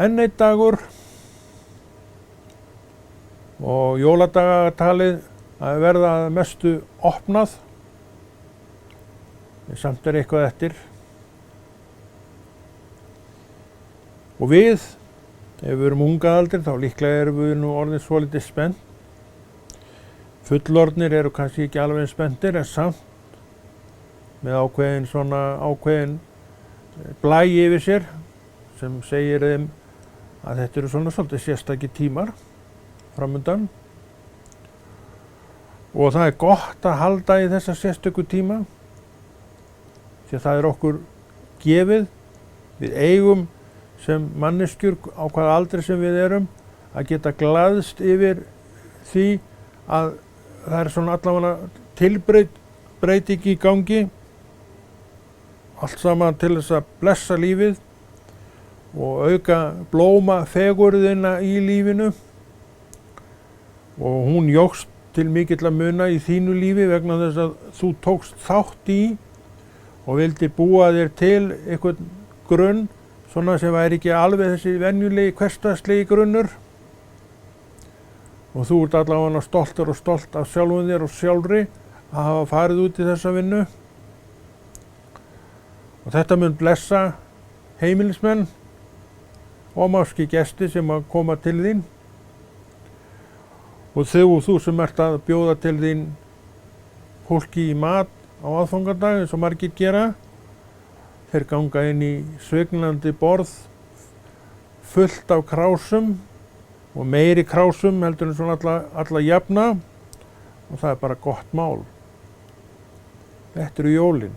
enn einn dagur og jóladagatalið að verða að mestu opnað. En samt eitthvað eftir. Og við, ef við erum ungaaldri, þá líklega erum við nú orðin svolítið spennt. Fullorðnir eru kannski ekki alveg spenntir, en samt með ákveðin blæi yfir sér sem segir þeim að þetta eru svona svolítið sérstakir tímar framundan. Og það er gott að halda í þessa sérstöku tíma, því að það er okkur gefið. Við eigum sem manneskjur á hvaða aldri sem við erum að geta glaðst yfir því að það er svona allavega tilbreyting í gangi. Allt saman til þess að blessa lífið og auka blómafegurðina í lífinu. Og hún jókst til mikilla muna í þínu lífi vegna þess að þú tókst þátt í og vildi búa þér til einhvern grunn, svona sem væri ekki alveg þessi venjulegi hversdagslegi grunnur. Og þú ert allavega stoltur og stolt af sjálfum þér og sjálfri að hafa farið út í þessa vinnu. Og þetta mun blessa heimilismenn og máski gesti sem að koma til þín. Og þú sem ert að bjóða til þín fólki í mat á aðfangadag eins og margir gera, þeir ganga inn í svignandi borð fullt af krásum og meiri krásum heldur en svona alla jafna, og það er bara gott mál. Þetta eru jólin.